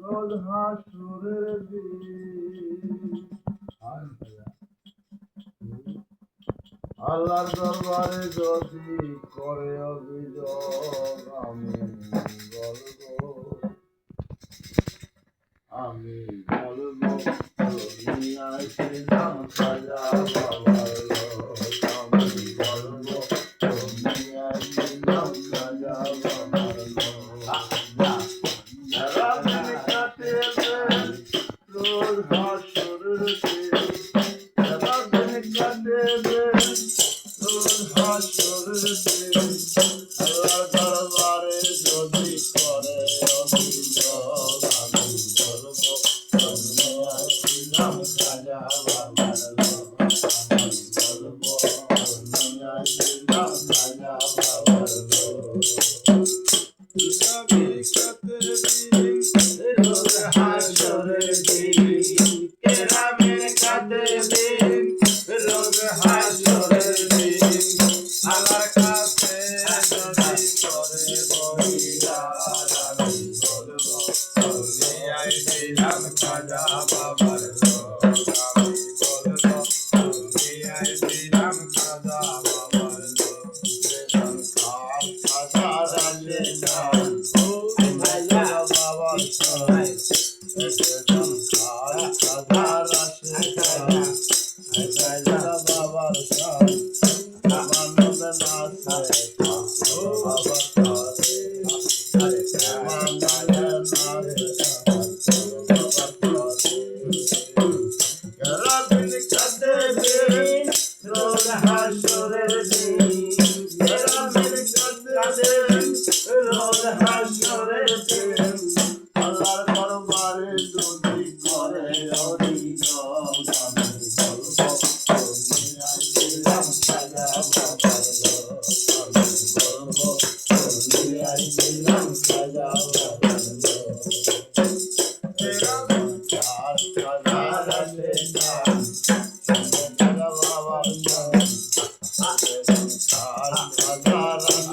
রোজ হাসুরের দিন আল্লাহর দরবারে যদি করে অভিযোগ আমি বলবো দুনিয়ায় ছিলাম খাজা বাবার লোক আমি বলবো দুনিয়ায় ছিলাম খাজা বাবার লোক সারাদিন কাটে রোজ হাসুরের দিন সারাদিন কাটে রোজ হাসুরের দিন আল্লাহর দরবারে যদি করে অভিযোগ আমি বলবো দুনিয়ায় ছিলাম খাজা বাবার লোক আমি বলবো দুনিয়ায় ছিলাম খাজা বাবার লোক রোজ হাসুরের দিন কেরামের কাটে দিন রোজ হাসুরের দিন আল্লাহর কাছে যদি করে বহিরাজ আমি বলবো দুনিয়ায় ছিলাম খাজা বাবার লোক আমি বলবো দুনিয়ায় ছিলাম খাজা বাবার লোক খাজা রাজে নাম খাজা বাবার সবাই খাজা রাজে নাম খাজা বাবার সবাই মানব নাচে বাবার কাছে মানব নাচে বাবার কাছে রাদিন কাটে দিন রোজ হাসুরের দিন রাদিন কাটে দিন রোজ হাসুরের দিন আল্লাহর দরবারে যদি করে অভিযোগ আমি বলবো দুনিয়ায় ছিলাম খাজা বাবার লোক আমি বলবো দুনিয়ায় ছিলাম খাজা বাবার লোক খাজা রাজে নাম খাজা বাবার নাম খাজা রাজে নাম খাজা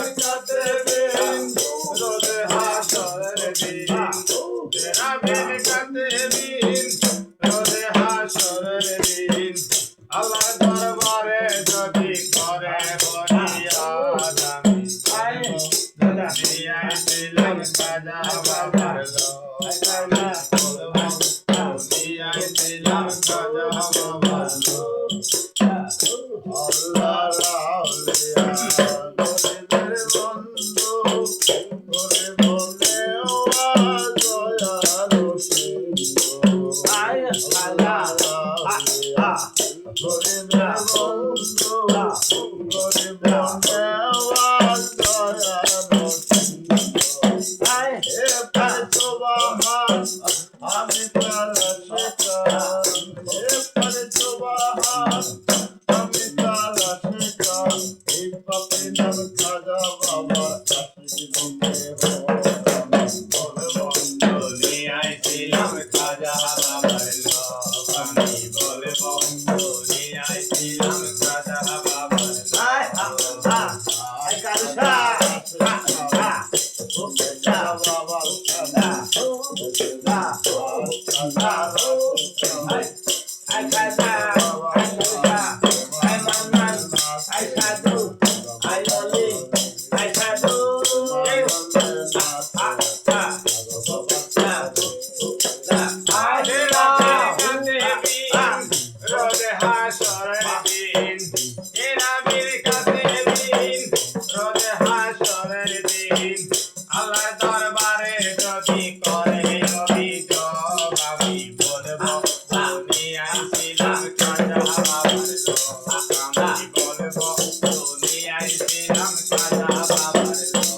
বাবার আল্লাহর দরবারে যদি করে বহিরাজ আমি দুনিয়ায় ছিলাম খাজা বাবার লোক আমি বলবো দুনিয়ায় ছিলাম খাজা বাবার লোক আল্লাহর আউলিয়া গরিবের বন্ধু করে বলে ও দয়াল আল্লাহর আউলিয়া গরিবের বন্ধু গরিবের দেওয়াল দয়াল আমি তারা শেখান এরপরে সুবহান আমি তারা শেখান এই পাপে নাম খাজা বাবা আসি বলে আমি বলবো দুনিয়ায় ছিলাম খাজা বাবার লোক আমি বলবো দুনিয়ায় ছিলাম খাজা বাবার আল্লাহর দরবারে যদি করে অভিযোগ আমি বলবো দুনিয়ায় ছিলাম খাজা বাবার লোক আমি বলবো দুনিয়ায় ছিলাম খাজা বাবার লোক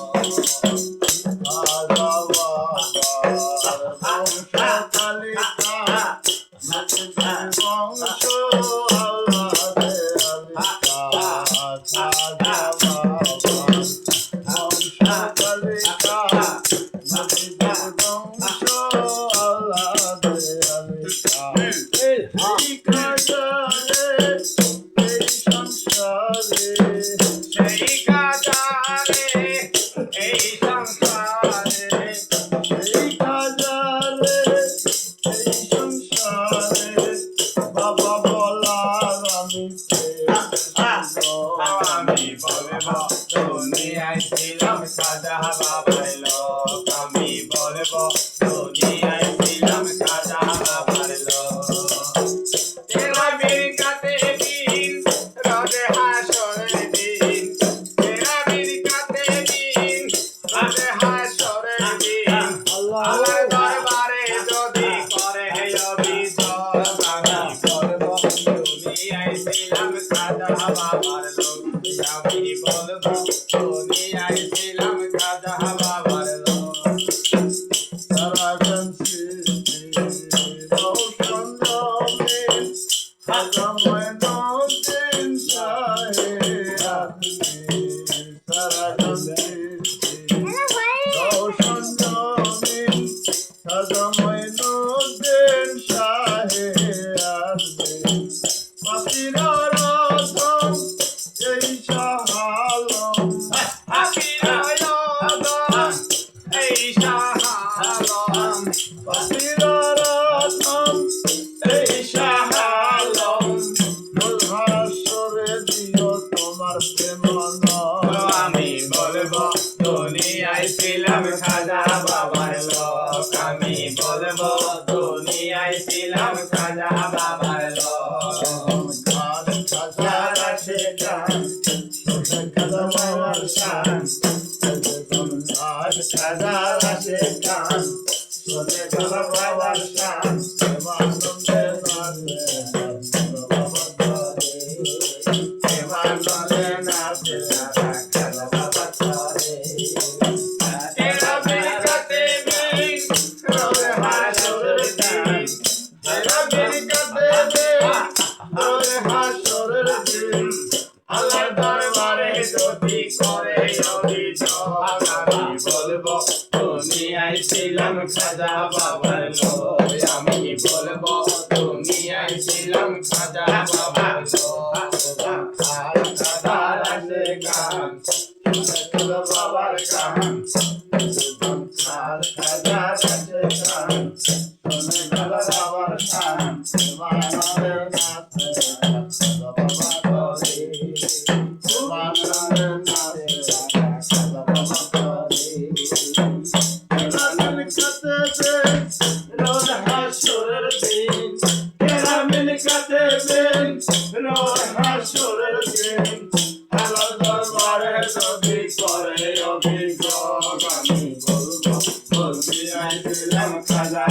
সংসারে এই খাজারে এই সংসারে বাবা বলার আমি আমি বলবো দুনিয়ায় ছিলাম খাজা বাবার লোক আমি বলবো দুনিয়ায় ছিলাম খাজা বাবার লোক তেরা বীর কাতে দিন রোজে হাসরের দিন তেরা বীর কাতে দিন রোজে হাসরের দিন আল্লাহর দরবারে যদি করে অভিযোগ আমি বলবো দুনিয়ায় ছিলাম খাজা বাবার লোক আমি বলবো দুনিয়ায় ছিলাম খাজা বাবার লোক সারা গঞ্জি রোশন রঙিন খাজা মঈনুদ্দিন শাহে সারা গঞ্জি রোশন রঙিন খাজা মঈনুদ্দিন শাহে পাপিরা রাধম এই শাহ আলম এই শাহ আলম পাপিরা রাধম এই শাহ আলম হাসরে দিও তোমার প্রেমন আমি বলবো দুনিয়ায় ছিলাম খাজা বাবার লোক আমি বলবো দুনিয়ায় ছিলাম খাজা বাবার লোক খাজা রাশে গান খাজা বাবার শান খাজা রাশে গান সোনে খাজা বাবার শান প্রেমানন্দে নাচে বাবার ঘরে প্রেমানন্দে নাচে খাজা বাবার ঘরে তেরা বীর কাতে দিন রোজে হাসরের দিন তেরা বীর কাতে দিন রোজে হাসরের দিন আল্লাহর দরবারে যদি করে অভিযোগ আমি বলবো দুনিয়ায় ছিলাম খাজা বাবার লোক আমি বলবো দুনিয়ায় ছিলাম খাজা বাবার লোক খাজা রাশে গান খাজা বাবার গান খাজা রাশে গান সোনে খাজা বাবার শান প্রেমানন্দে নাচে খাজা বাবার ঘরে প্রেমানন্দে নাচে খাজা বাবার ঘরে তেরা মিলকতে দিন রোজ হাসরের দিন তেরা মিলকতে দিন রোজ হাসরের দিন আল্লাহর দরবারে যদি করে অভিযোগ আমি বলবো দুনিয়ায় ছিলাম খাজা